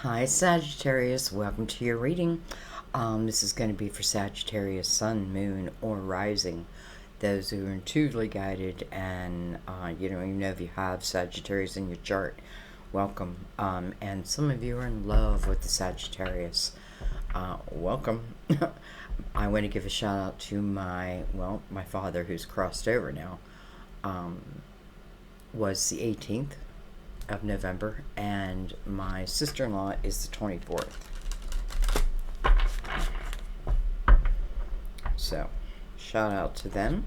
Hi Sagittarius, welcome to your reading. This is going to be for Sagittarius, Sun, Moon, or Rising. Those who are intuitively guided and you don't even know if you have Sagittarius in your chart, welcome. And some of you are in love with the Sagittarius. Welcome. I want to give a shout out to my father who's crossed over now. Was the 18th of November, and my sister-in-law is the 24th. So, shout out to them.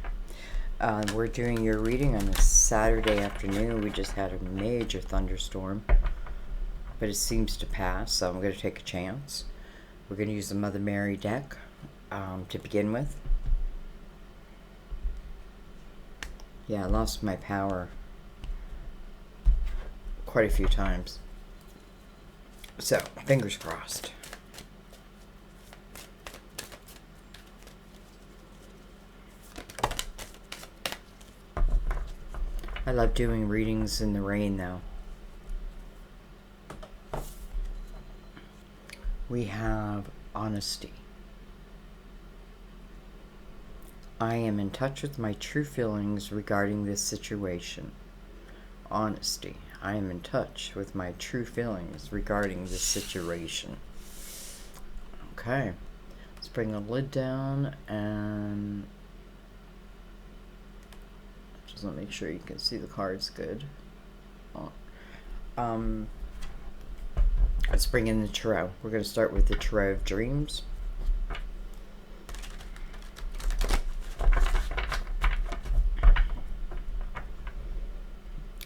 We're doing your reading on a Saturday afternoon. We just had a major thunderstorm, but it seems to pass, so I'm going to take a chance. We're going to use the Mother Mary deck to begin with. Yeah, I lost my power quite a few times. So, fingers crossed. I love doing readings in the rain, though. We have honesty. I am in touch with my true feelings regarding this situation. Honesty. I am in touch with my true feelings regarding this situation. Okay. Let's bring the lid down and just want to make sure you can see the cards good. Let's bring in the tarot. We're going to start with the Tarot of Dreams.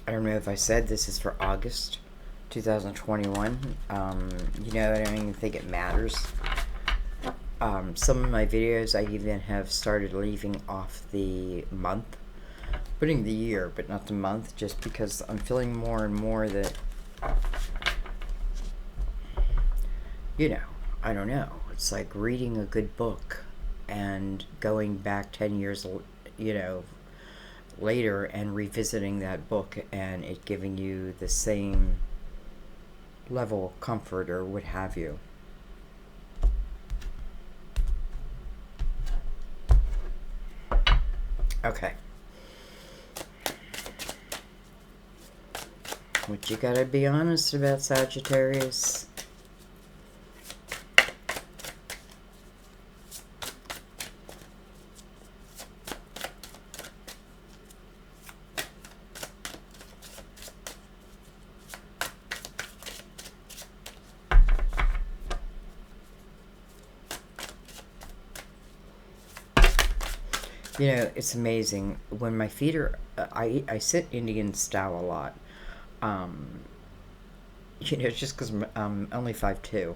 I don't know if I said this is for August 2021. I don't even think it matters. Some of my videos I even have started leaving off the month, putting the year but not the month, just because I'm feeling more and more that, I don't know. It's like reading a good book and going back 10 years, later and revisiting that book and it giving you the same level of comfort or what have you. Okay. What you gotta be honest about, Sagittarius? It's amazing. When my feet are... I sit Indian style a lot. It's just because I'm only 5'2".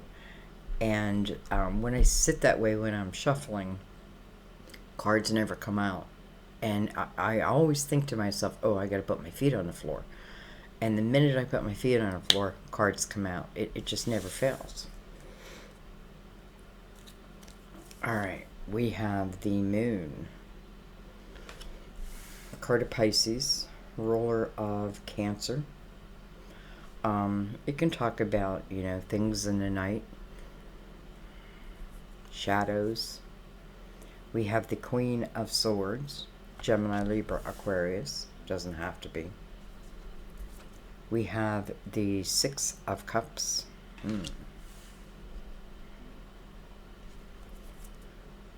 And when I sit that way when I'm shuffling, cards never come out. And I always think to myself, oh, I got to put my feet on the floor. And the minute I put my feet on the floor, cards come out. It just never fails. Alright, we have the Moon. Card of Pisces, ruler of Cancer. It can talk about, things in the night, shadows. We have the Queen of Swords, Gemini, Libra, Aquarius. Doesn't have to be. We have the Six of Cups.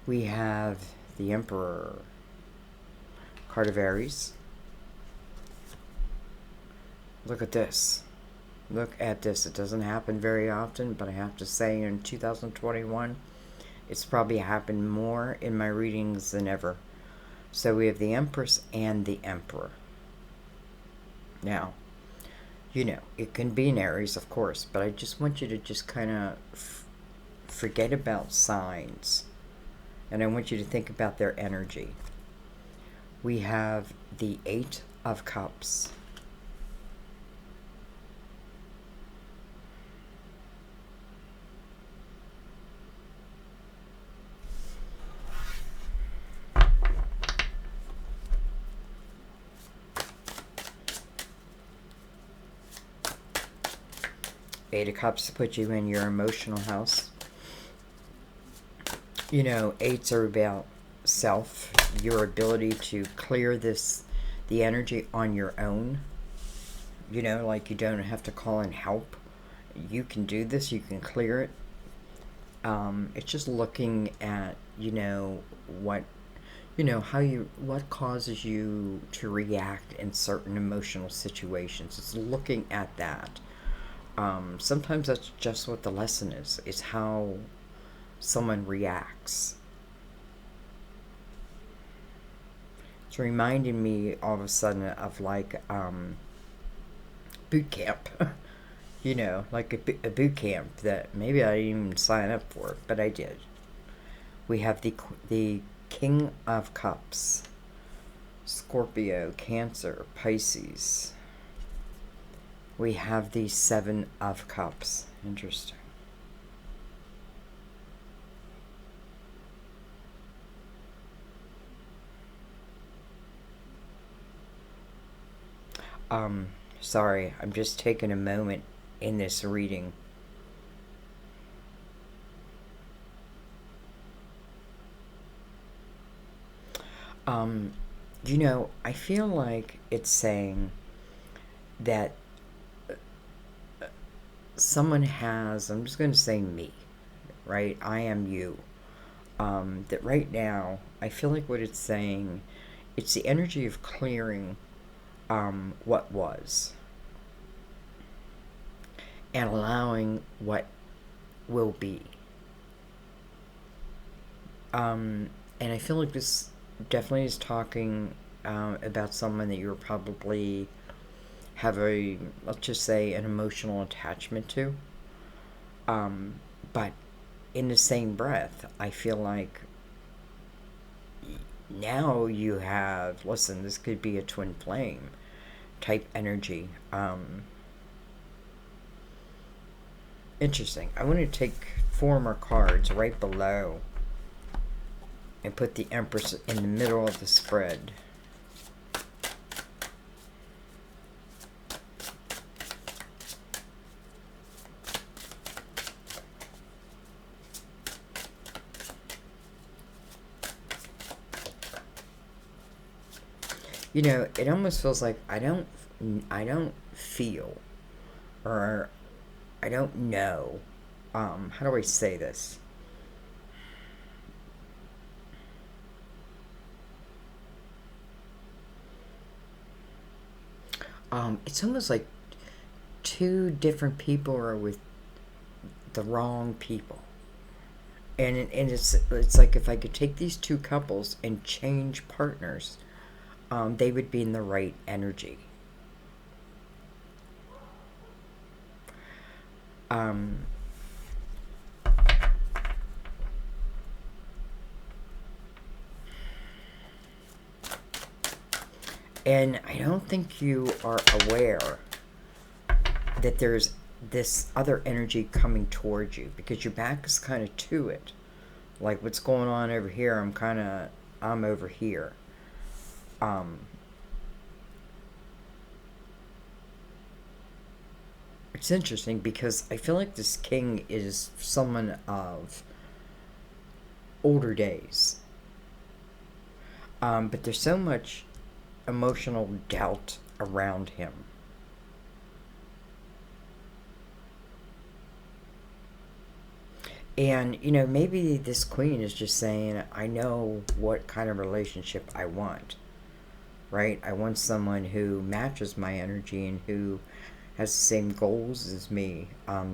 We have the Emperor, card of Aries. Look at this. Look at this. It doesn't happen very often, but I have to say in 2021, it's probably happened more in my readings than ever. So we have the Empress and the Emperor. Now, it can be an Aries, of course, but I just want you to just kind of forget about signs. And I want you to think about their energy. We have the Eight of Cups. Eight of Cups put you in your emotional house. You know, eights are about self, your ability to clear the energy on your own. You know, like you don't have to call in help. You can do this, you can clear it. It's just looking at, what, what causes you to react in certain emotional situations. It's looking at that. Sometimes that's just what the lesson is. It's how someone reacts. It's reminding me all of a sudden of like boot camp. Like a boot camp that maybe I didn't even sign up for, but I did. We have the King of Cups, Scorpio, Cancer, Pisces. We have the Seven of Cups. Interesting. Sorry, I'm just taking a moment in this reading. I feel like it's saying that someone has, I'm just going to say me, right? I am you. That right now, I feel like what it's saying, it's the energy of clearing what was and allowing what will be. And I feel like this definitely is talking about someone that you're probably have let's just say, an emotional attachment to. But in the same breath, I feel like now you have, listen, this could be a twin flame type energy. Interesting. I want to take 4 more cards right below and put the Empress in the middle of the spread. It almost feels like I don't feel, or I don't know. How do I say this? It's almost like 2 different people are with the wrong people. And it's like if I could take these 2 couples and change partners, they would be in the right energy. And I don't think you are aware that there's this other energy coming towards you, because your back is kind of to it. Like, what's going on over here, I'm over here. It's interesting because I feel like this king is someone of older days. But there's so much emotional doubt around him. And, maybe this queen is just saying, I know what kind of relationship I want, right? I want someone who matches my energy and who has the same goals as me. Well,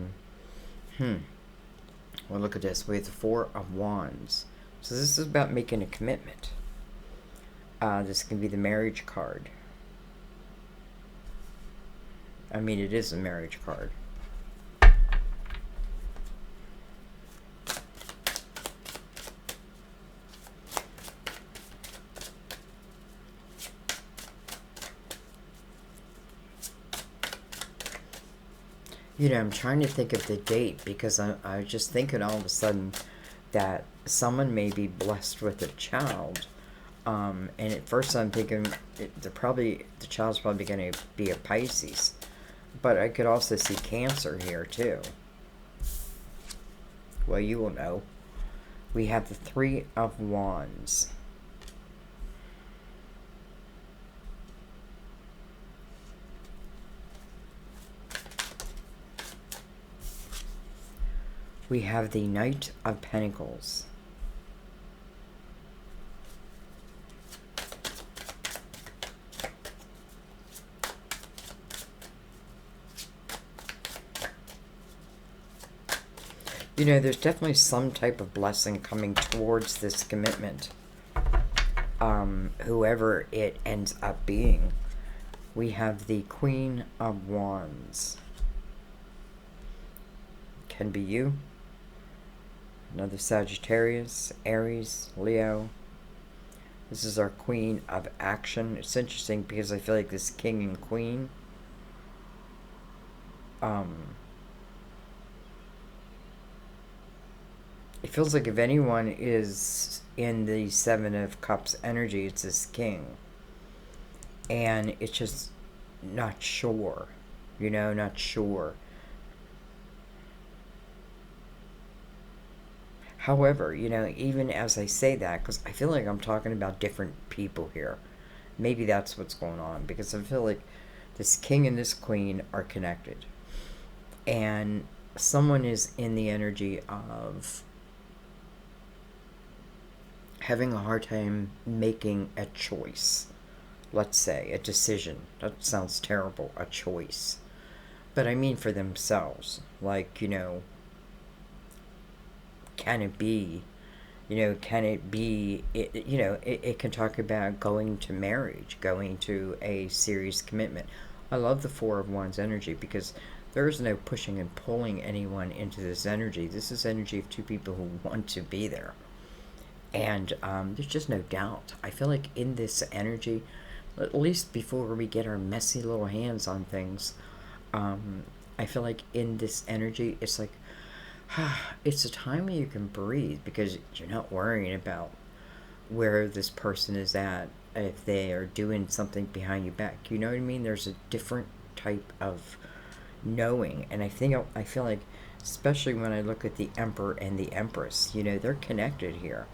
look at this. We have the 4 of Wands. So this is about making a commitment. This can be the marriage card. I mean, it is a marriage card. I'm trying to think of the date, because I was just thinking all of a sudden that someone may be blessed with a child. And at first I'm thinking the child's probably going to be a Pisces. But I could also see Cancer here too. Well, you will know. We have the Three of Wands. We have the Knight of Pentacles. You know, there's definitely some type of blessing coming towards this commitment. Whoever it ends up being. We have the Queen of Wands. Can be you. Another Sagittarius, Aries, Leo. This is our Queen of Action. It's interesting because I feel like this King and Queen, it feels like if anyone is in the Seven of Cups energy, it's this King. And it's just not sure. You know, not sure. However, you know, even as I say that, because I feel like I'm talking about different people here. Maybe that's what's going on. Because I feel like this King and this Queen are connected. And someone is in the energy of having a hard time making a choice. Let's say, a decision. That sounds terrible, a choice. But I mean for themselves. Like, you know, can it be? You know, can it be? It can talk about going to marriage, going to a serious commitment. I love the Four of Wands energy because there is no pushing and pulling anyone into this energy. This is energy of two people who want to be there. And there's just no doubt. I feel like in this energy, at least before we get our messy little hands on things, I feel like in this energy, it's like, it's a time where you can breathe because you're not worrying about where this person is at, if they are doing something behind your back. You know what I mean? There's a different type of knowing. And I feel like, especially when I look at the Emperor and the Empress, you know, they're connected here.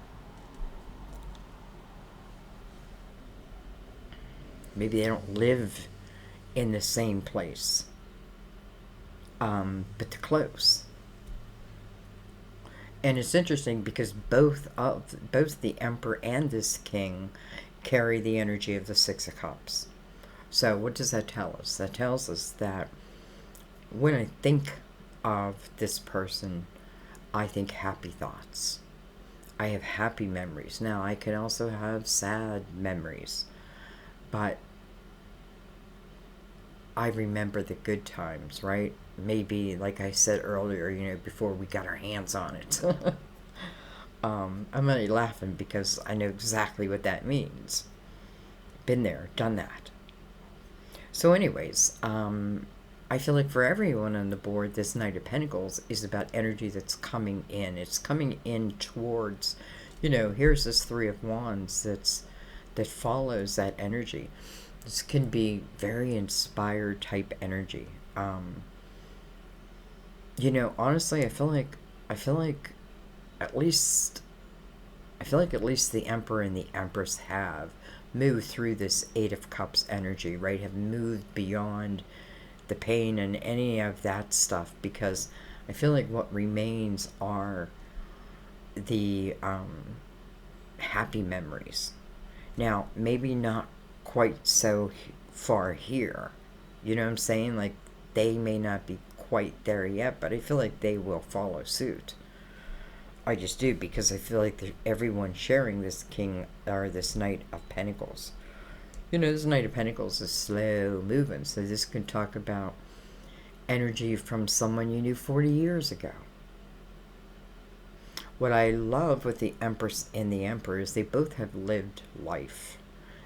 Maybe they don't live in the same place, but they're close. And it's interesting because both the Emperor and this King carry the energy of the Six of Cups. So what does that tell us? That tells us that when I think of this person, I think happy thoughts. I have happy memories. Now, I can also have sad memories, but I remember the good times, right? Maybe, like I said earlier, you know, before we got our hands on it. I'm only laughing because I know exactly what that means. Been there, done that. So anyways, I feel like for everyone on the board, this Knight of Pentacles is about energy that's coming in. It's coming in towards, you know, here's this Three of Wands that follows that energy. This can be very inspired type energy. You know, honestly, I feel like at least the Emperor and the Empress have moved through this Eight of Cups energy, right? Have moved beyond the pain and any of that stuff, because I feel like what remains are the happy memories. Now, maybe not quite so far here. You know what I'm saying? Like, they may not be quite there yet, but I feel like they will follow suit. I just do, because I feel like everyone's sharing this King or this Knight of Pentacles. You know, this Knight of Pentacles is slow moving, so this can talk about energy from someone you knew 40 years ago. What I love with the Empress and the Emperor is they both have lived life.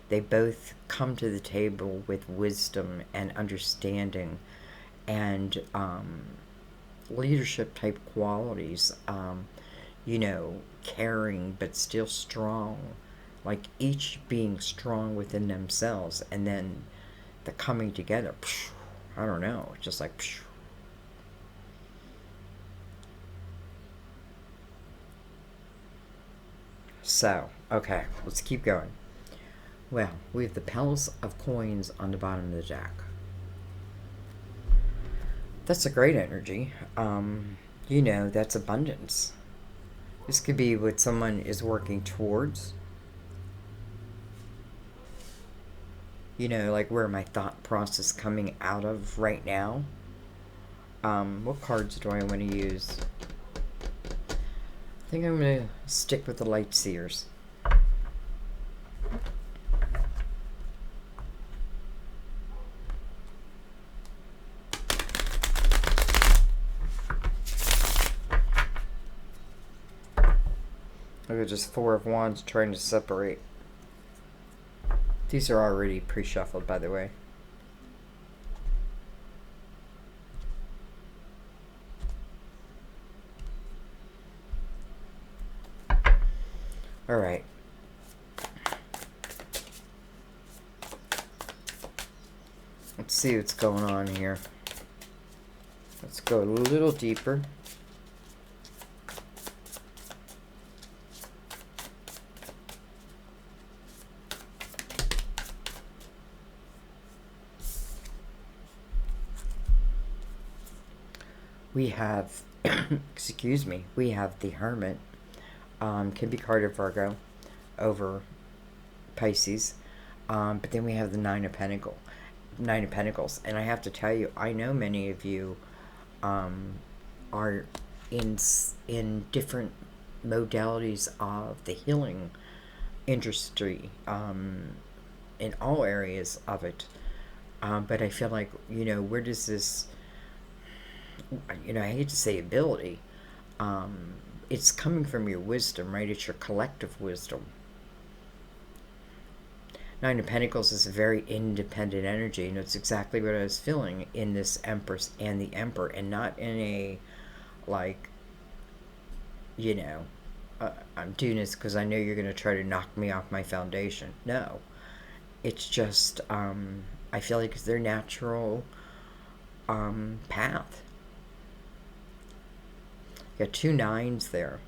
They both come to the table with wisdom and understanding and leadership type qualities. You know, caring but still strong. Like each being strong within themselves, and then the coming together. I don't know, just like psh. So, okay, let's keep going. Well, we have the Palace of Coins on the bottom of the deck. That's a great energy. That's abundance. This could be what someone is working towards. Like where my thought process coming out of right now. What cards do I want to use? I think I'm going to stick with the Light Seers. Look at just Four of Wands trying to separate. These are already pre-shuffled, by the way. All right. Let's see what's going on here. Let's go a little deeper. We have, excuse me, we have the Hermit. Can be card of Virgo over Pisces. But then we have the Nine of Pentacles. And I have to tell you, I know many of you are in different modalities of the healing industry, in all areas of it. But I feel like, where does this, I hate to say ability, it's coming from your wisdom, right? It's your collective wisdom. Nine of Pentacles is a very independent energy, and it's exactly what I was feeling in this Empress and the Emperor, and not in a, like, I'm doing this because I know you're going to try to knock me off my foundation. No. It's just, I feel like it's their natural path. You got 2 9s there.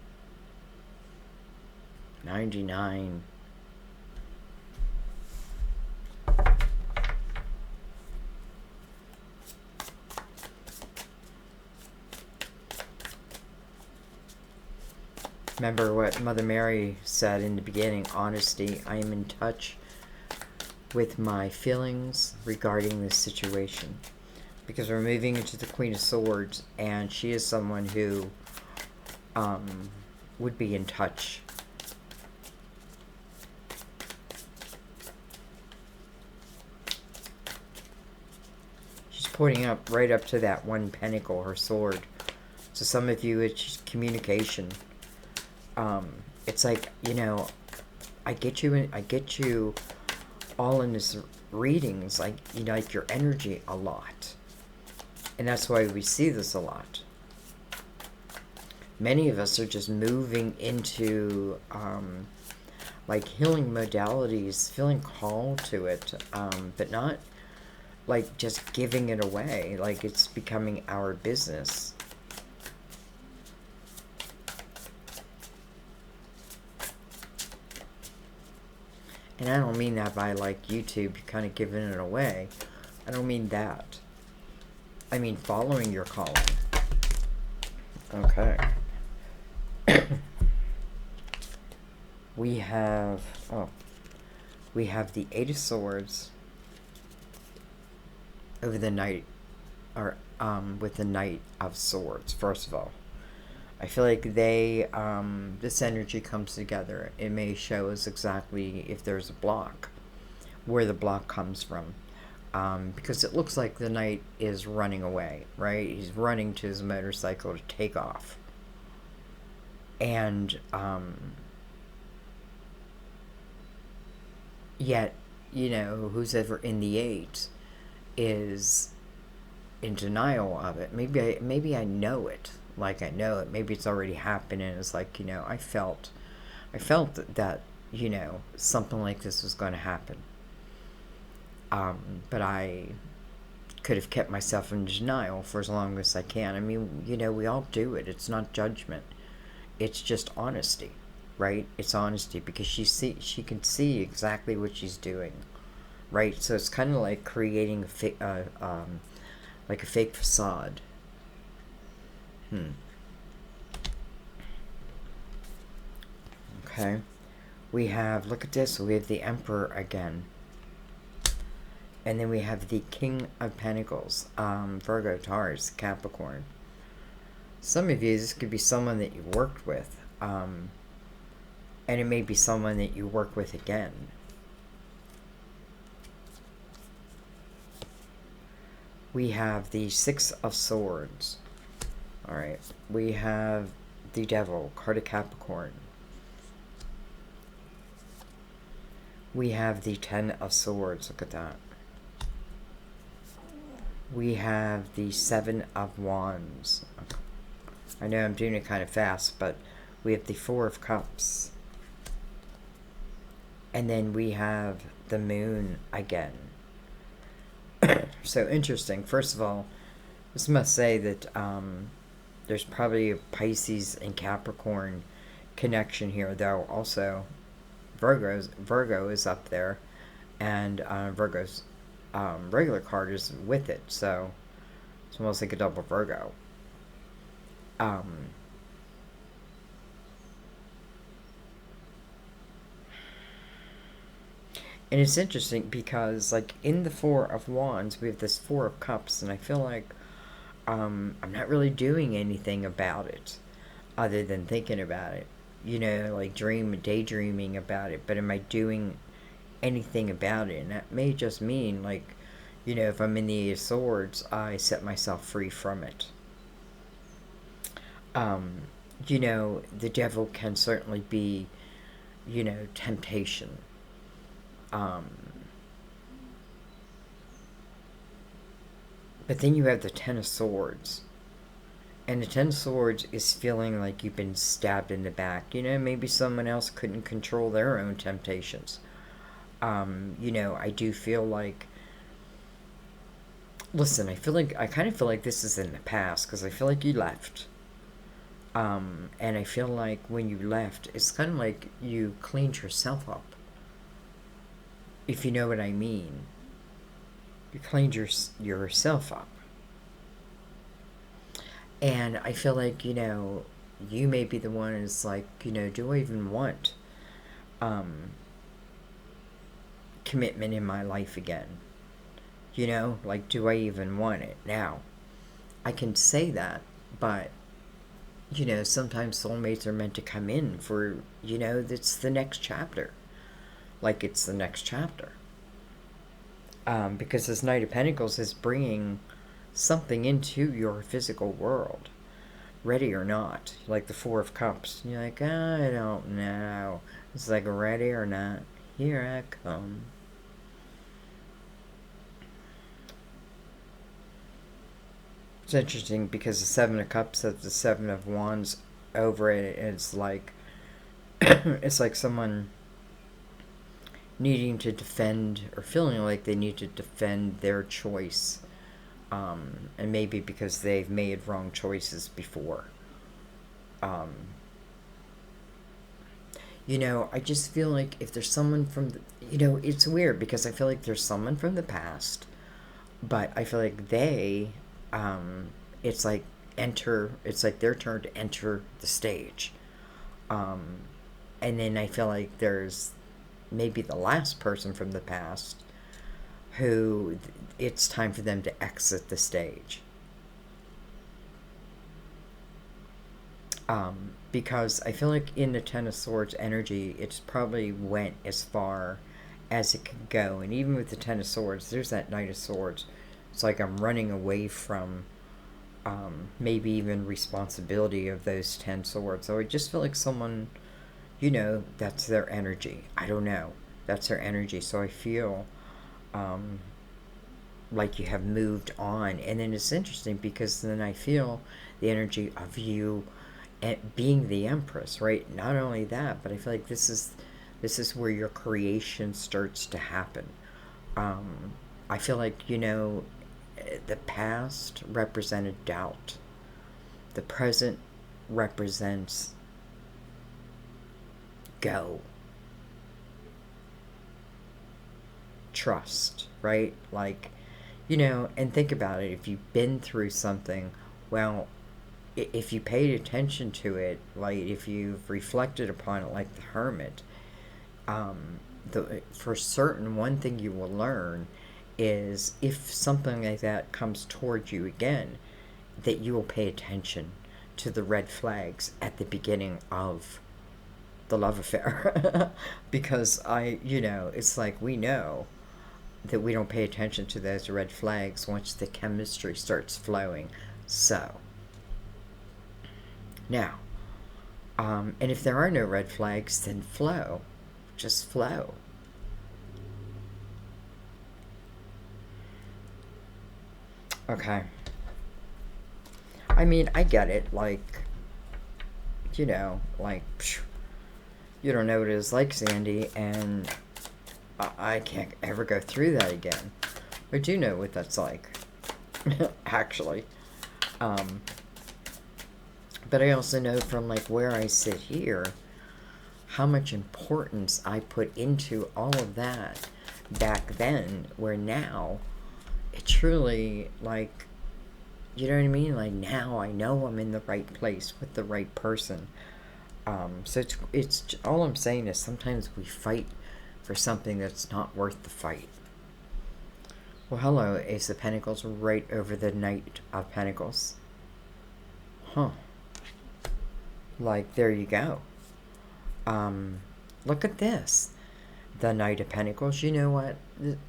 99. Remember what Mother Mary said in the beginning, honesty. I am in touch with my feelings regarding this situation. Because we're moving into the Queen of Swords, and she is someone who would be in touch. She's pointing up right up to that one pentacle, her sword. So some of you, it's just communication. It's like, I get you all in this readings, like, like your energy a lot. And that's why we see this a lot. Many of us are just moving into, like, healing modalities, feeling called to it, but not, like, just giving it away, like it's becoming our business. And I don't mean that by, like, YouTube kind of giving it away. I don't mean that. I mean following your calling. Okay. We have the Eight of Swords over the Knight, or with the Knight of Swords. First of all, I feel like this energy comes together. It may show us exactly if there's a block, where the block comes from. Because it looks like the Knight is running away, right? He's running to his motorcycle to take off. And, yet, who's ever in the 8 is in denial of it. Maybe I know it. Like, I know it. Maybe it's already happened, and it's like, I felt that, something like this was going to happen. But I could have kept myself in denial for as long as I can. I mean, you know, we all do it. It's not judgment. It's just honesty, right? It's honesty because she can see exactly what she's doing, right? So it's kind of like creating like a fake facade. Okay. We have, look at this, we have the Emperor again. And then we have the King of Pentacles, Virgo, Taurus, Capricorn. Some of you, this could be someone that you worked with. And it may be someone that you work with again. We have the Six of Swords. Alright. We have the Devil, card of Capricorn. We have the Ten of Swords. Look at that. We have the Seven of Wands. I know I'm doing it kind of fast, but we have the Four of Cups. And then we have the Moon again. So interesting. First of all, this must say that there's probably a Pisces and Capricorn connection here, though also Virgo is up there, and Virgo's regular card is with it, so it's almost like a double Virgo. And it's interesting because, like, in the Four of Wands, we have this Four of Cups, and I feel like I'm not really doing anything about it other than thinking about it. You know, like daydreaming about it. But am I doing anything about it? And that may just mean, like, you know, if I'm in the Eight of Swords, I set myself free from it. You know, the devil can certainly be, you know, temptation. But then you have the Ten of Swords. And the Ten of Swords is feeling like you've been stabbed in the back. You know, maybe someone else couldn't control their own temptations. You know, I do feel like... Listen, I kind of feel like this is in the past, because I feel like you left. And I feel like when you left, it's kind of like you cleaned yourself up. If you know what I mean. You cleaned yourself up. And I feel like, you know, you may be the one who's like, you know, do I even want commitment in my life again? You know, like, do I even want it? Now, I can say that, but, you know, sometimes soulmates are meant to come in for, you know, it's the next chapter. Like, it's the next chapter. Because this Knight of Pentacles is bringing something into your physical world, ready or not. Like the Four of Cups, you're like, I don't know. It's like, ready or not, here I come. It's interesting because the Seven of Cups has the Seven of Wands over it, and it's like it's like someone needing to defend, or feeling like they need to defend their choice. And maybe because they've made wrong choices before. You know, I just feel like if there's someone from the, you know, it's weird because I feel like there's someone from the past, but I feel like they, it's like it's like their turn to enter the stage. And then I feel like there's maybe the last person from the past who it's time for them to exit the stage. Because I feel like in the Ten of Swords energy, it's probably went as far as it could go. And even with the Ten of Swords, there's that Knight of Swords. It's like I'm running away from maybe even responsibility of those 10 swords. So I just feel like someone, you know, that's their energy. I don't know. That's their energy. So I feel like you have moved on. And then it's interesting because then I feel the energy of you being the Empress, right? Not only that, but I feel like this is where your creation starts to happen. I feel like, you know, the past represented doubt. The present represents go. Trust, right? Like, and think about it. If you've been through something, well, if you paid attention to it, like if you've reflected upon it like the hermit, for certain, one thing you will learn is if something like that comes towards you again, that you will pay attention to the red flags at the beginning of the love affair. Because it's like we know that we don't pay attention to those red flags once the chemistry starts flowing. So, now, and if there are no red flags, then flow. Just flow. Okay. I mean, I get it. Like, like, you don't know what it is like, Sandy, and I can't ever go through that again. I do know what that's like, actually. But I also know from, like, where I sit here, how much importance I put into all of that back then, where now it truly, like, you know what I mean? Like, now I know I'm in the right place with the right person. So it's all I'm saying is sometimes we fight for something that's not worth the fight. Well, hello, Ace of Pentacles, right over the Knight of Pentacles. Huh. Like, there you go. Look at this. The Knight of Pentacles. You know what?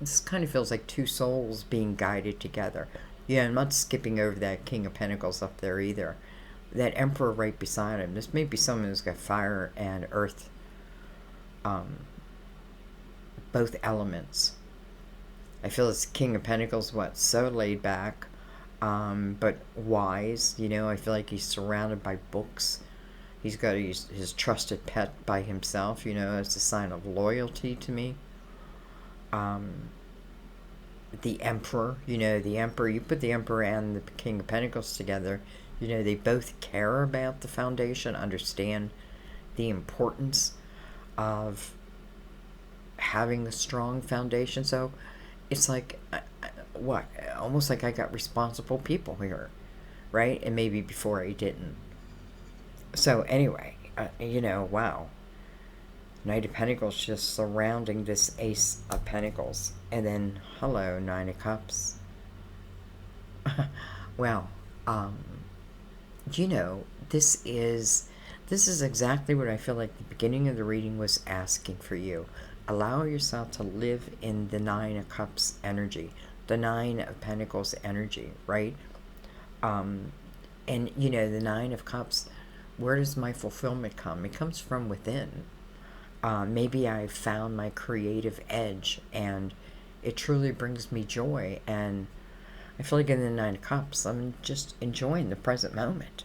This kind of feels like two souls being guided together. Yeah, I'm not skipping over that King of Pentacles up there either. That Emperor right beside him. This may be someone who's got fire and earth. Both elements. I feel this King of Pentacles, so laid back, but wise. I feel like he's surrounded by books. He's got his trusted pet by himself, as a sign of loyalty to me. The Emperor, the Emperor, you put the Emperor and the King of Pentacles together, they both care about the foundation, understand the importance of having a strong foundation. So it's like, almost like I got responsible people here, right? And maybe before I didn't. So anyway, wow. Knight of Pentacles just surrounding this Ace of Pentacles. And then, hello, Nine of Cups. Well, this is exactly what I feel like the beginning of the reading was asking for you. Allow yourself to live in the Nine of Cups energy, the Nine of Pentacles energy, right? And, the Nine of Cups, where does my fulfillment come? It comes from within. Maybe I found my creative edge, and it truly brings me joy. And I feel like in the Nine of Cups, I'm just enjoying the present moment.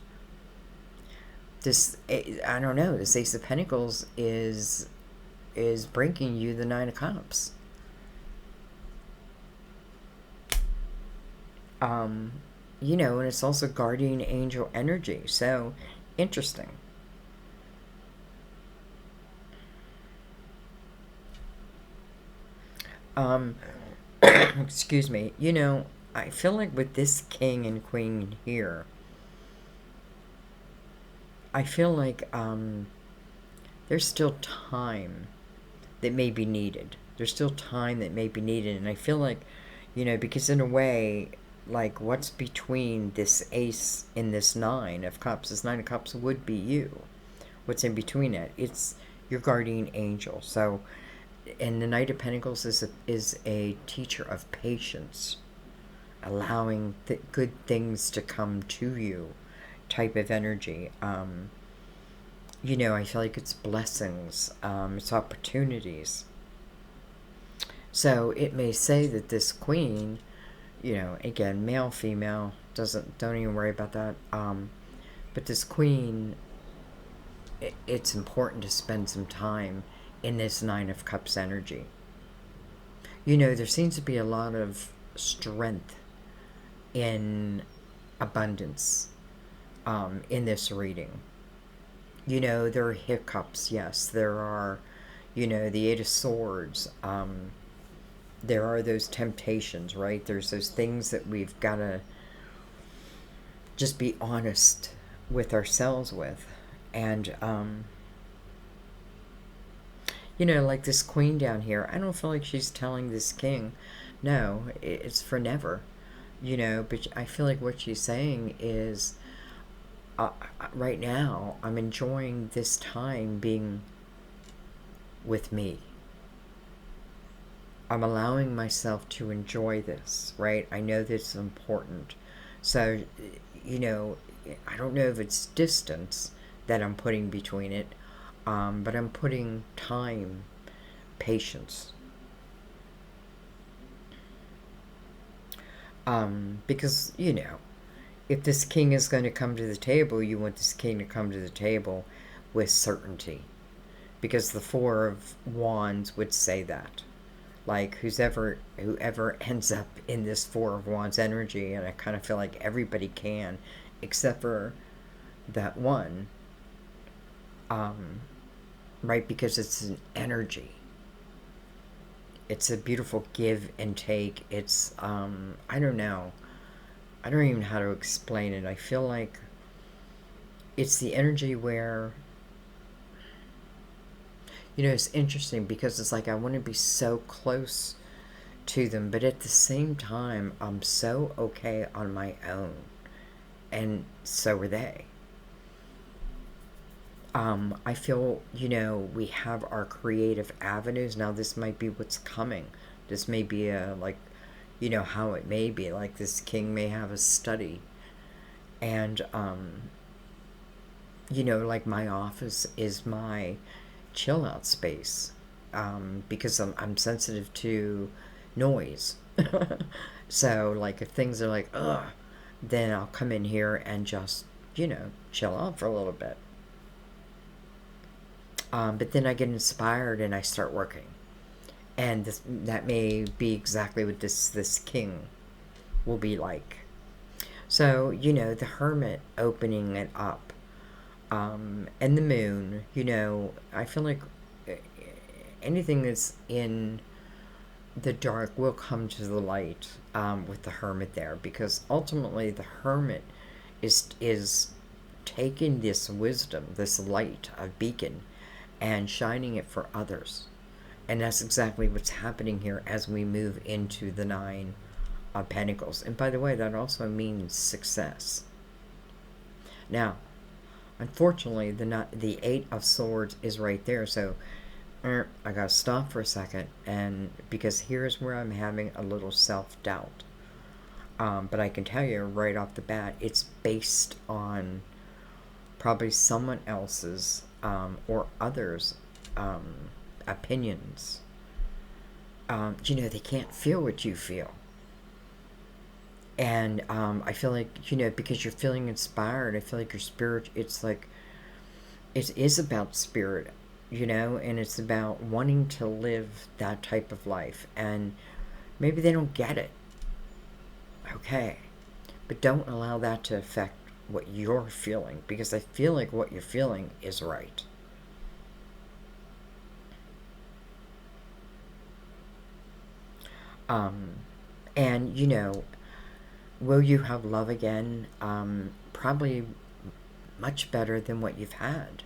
I don't know, this Ace of Pentacles is bringing you the Nine of Cups. And it's also guardian angel energy. So, interesting. Excuse me. I feel like with this king and queen here, I feel like there's still time that may be needed. There's still time that may be needed. And I feel like, because in a way, like, what's between this Ace and this Nine of Cups? This Nine of Cups would be you. What's in between it? It's your guardian angel. So, and the Knight of Pentacles is a teacher of patience, allowing good things to come to you type of energy. I feel like it's blessings, it's opportunities. So it may say that this queen, again, male, female, don't even worry about that. But this queen, it's important to spend some time in this Nine of Cups energy. There seems to be a lot of strength in abundance in this reading. You know, there are hiccups, yes. There are, you know, the Eight of Swords. There are those temptations, right? There's those things that we've got to just be honest with ourselves with. And, you know, like this queen down here, I don't feel like she's telling this king, no, it's for never, you know, but I feel like what she's saying is, right now, I'm enjoying this time being with me. I'm allowing myself to enjoy this, right? I know this is important. So, you know, I don't know if it's distance that I'm putting between it, but I'm putting time, patience. Because, you know, if this king is going to come to the table, you want this king to come to the table with certainty. Because the Four of Wands would say that. Like, whoever ends up in this Four of Wands energy, and I kind of feel like everybody can, except for that one, right? Because it's an energy. It's a beautiful give and take. It's, I don't know. I don't even know how to explain it. I feel like it's the energy where, you know, it's interesting because it's like I want to be so close to them, but at the same time, I'm so okay on my own, and so are they. I feel, you know, we have our creative avenues. Now, this might be what's coming. This may be a, like, you know, how it may be. Like, this king may have a study. And, you know, like, my office is my chill out space, because I'm sensitive to noise. So, like, if things are like, ugh, then I'll come in here and just, you know, chill out for a little bit. But then I get inspired and I start working. And that may be exactly what this king will be like. So, you know, the Hermit opening it up, and the Moon, you know, I feel like anything that's in the dark will come to the light, with the Hermit there, because ultimately the Hermit is taking this wisdom, this light, a beacon, and shining it for others. And that's exactly what's happening here as we move into the Nine of Pentacles. And by the way, that also means success. Now, unfortunately, the Eight of Swords is right there, so I gotta stop for a second, and because here's where I'm having a little self-doubt. But I can tell you right off the bat, it's based on probably someone else's, or others' opinions. You know, they can't feel what you feel. And I feel like, you know, because you're feeling inspired, I feel like your spirit, it's like, it is about spirit, you know, and it's about wanting to live that type of life. And maybe they don't get it. Okay. But don't allow that to affect what you're feeling, because I feel like what you're feeling is right. And, you know, will you have love again? Probably much better than what you've had.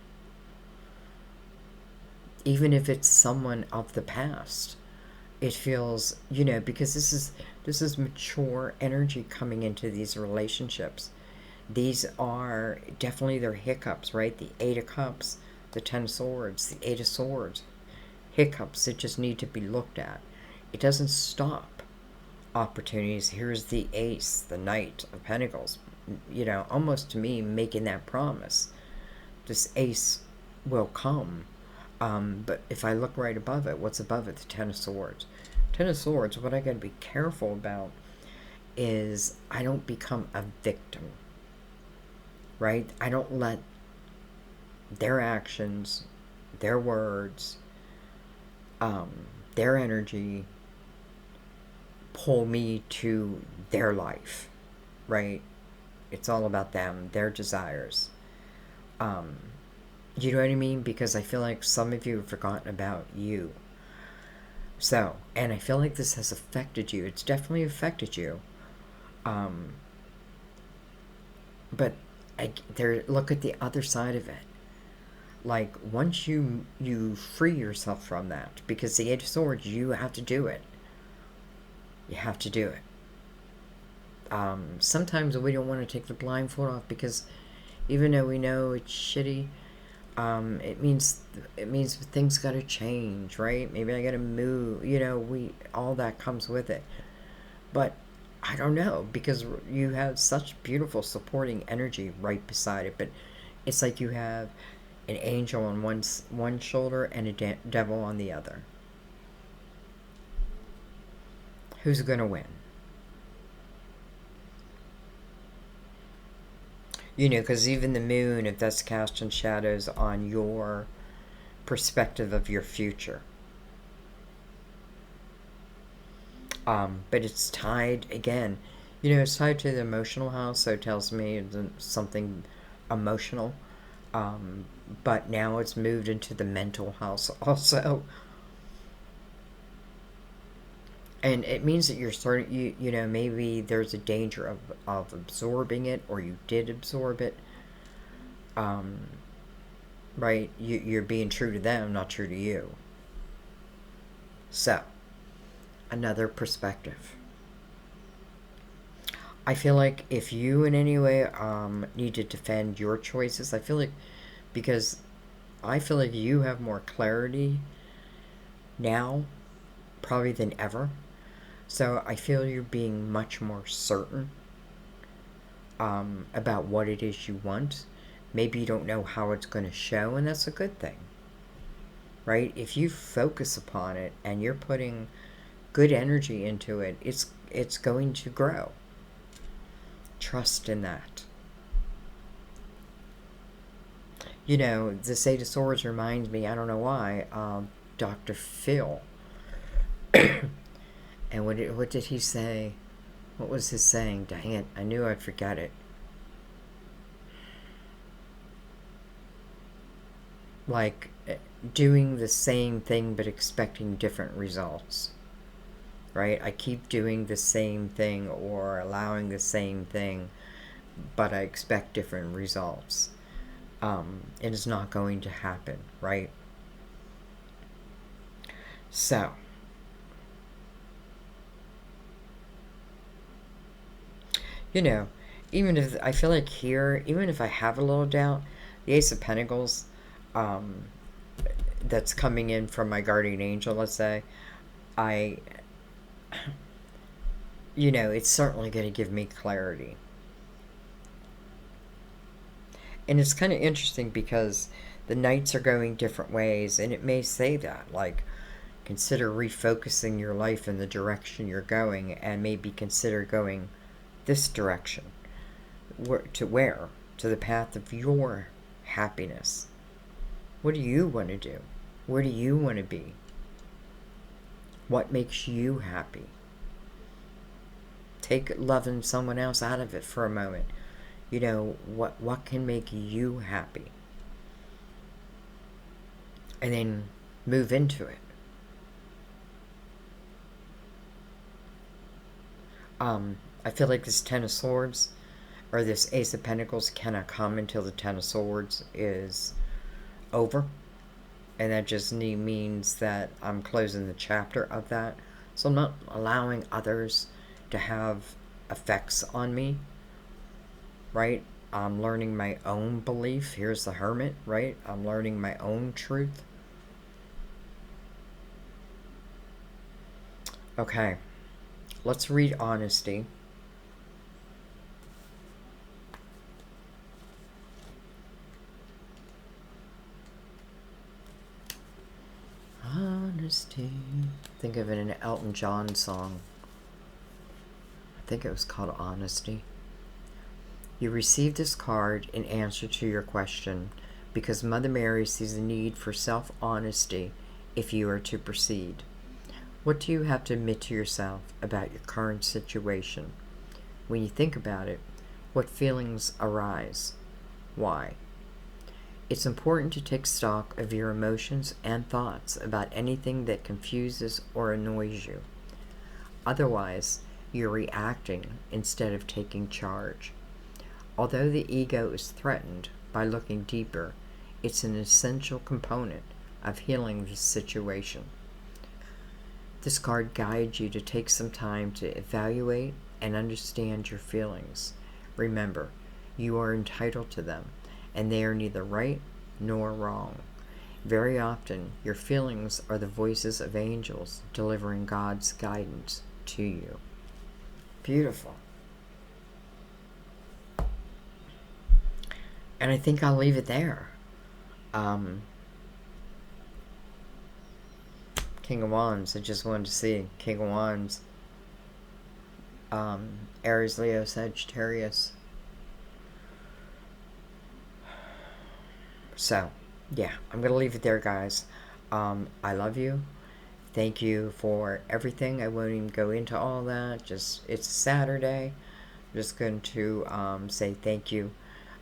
Even if it's someone of the past, it feels, you know, because this is mature energy coming into these relationships. These are definitely their hiccups, right? The Eight of Cups, the Ten of Swords, the Eight of Swords. Hiccups that just need to be looked at. It doesn't stop opportunities. Here's the Ace, the Knight of Pentacles, you know, almost to me making that promise. This Ace will come. But if I look right above it, what's above it? The Ten of Swords. Ten of Swords, what I got to be careful about is I don't become a victim, right? I don't let their actions, their words, their energy pull me to their life. right? It's all about them, their desires. You know what I mean? Because I feel like some of you have forgotten about you. So, and I feel like this has affected you. It's definitely affected you. Um, but look at the other side of it. Like, once you free yourself from that, because the Eight of Swords, you have to do it. You have to do it. Sometimes we don't want to take the blindfold off because even though we know it's shitty, it means things got to change, right? Maybe I got to move. All that comes with it. But I don't know, because you have such beautiful supporting energy right beside it. But it's like you have an angel on one shoulder and a devil on the other. Who's gonna win? Because even the moon, if that's casting shadows on your perspective of your future. But it's tied, again, it's tied to the emotional house, so it tells me it's something emotional. But now it's moved into the mental house also. And it means that you're starting, maybe there's a danger of absorbing it, or you did absorb it. Right? You're being true to them, not true to you. So, another perspective. I feel like if you in any way need to defend your choices, because I feel like you have more clarity now, probably than ever. So I feel you're being much more certain about what it is you want. Maybe you don't know how it's going to show, and that's a good thing. Right? If you focus upon it and you're putting good energy into it, it's going to grow. Trust in that. The Eight of Swords reminds me, I don't know why, Dr. Phil. And what did he say? What was his saying? Dang it, I knew I'd forget it. Like, doing the same thing but expecting different results. Right? I keep doing the same thing or allowing the same thing, but I expect different results. It is not going to happen, right? So, even if I feel like here, even if I have a little doubt, the Ace of Pentacles, that's coming in from my guardian angel, let's say, it's certainly going to give me clarity. And it's kind of interesting because the nights are going different ways, and it may say that, like, consider refocusing your life in the direction you're going, and maybe consider going this direction. To where? To the path of your happiness. What do you want to do? Where do you want to be? What makes you happy? Take loving someone else out of it for a moment. What can make you happy? And then move into it. I feel like this Ten of Swords, or this Ace of Pentacles, cannot come until the Ten of Swords is over. And that just means that I'm closing the chapter of that. So I'm not allowing others to have effects on me, right? I'm learning my own belief. Here's the Hermit, right? I'm learning my own truth. Okay, let's read honesty. Honesty. Think of it in an Elton John song. I think it was called Honesty. You received this card in answer to your question because Mother Mary sees a need for self-honesty if you are to proceed. What do you have to admit to yourself about your current situation? When you think about it, what feelings arise? Why? It's important to take stock of your emotions and thoughts about anything that confuses or annoys you. Otherwise, you're reacting instead of taking charge. Although the ego is threatened by looking deeper, it's an essential component of healing the situation. This card guides you to take some time to evaluate and understand your feelings. Remember, you are entitled to them, and they are neither right nor wrong. Very often, your feelings are the voices of angels delivering God's guidance to you. Beautiful. And I think I'll leave it there. King of Wands, I just wanted to see. King of Wands. Aries, Leo, Sagittarius. So, yeah, I'm going to leave it there, guys. I love you. Thank you for everything. I won't even go into all that. It's Saturday. I'm just going to say thank you.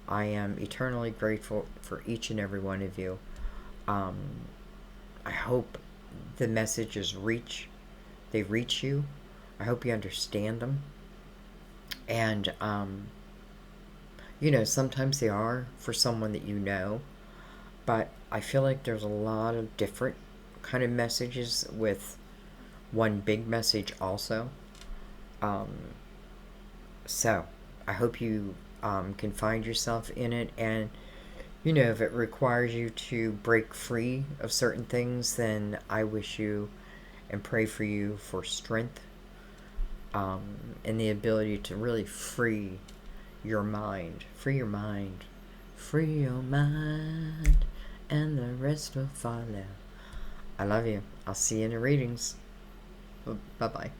I am eternally grateful for each and every one of you. I hope the messages reach you. I hope you understand them. And, sometimes they are for someone that you know. But I feel like there's a lot of different kind of messages with one big message also. So I hope you can find yourself in it, and if it requires you to break free of certain things, then I wish you and pray for you for strength and the ability to really free your mind. Free your mind. Free your mind, and the rest will follow. I love you. I'll see you in the readings. Bye-bye.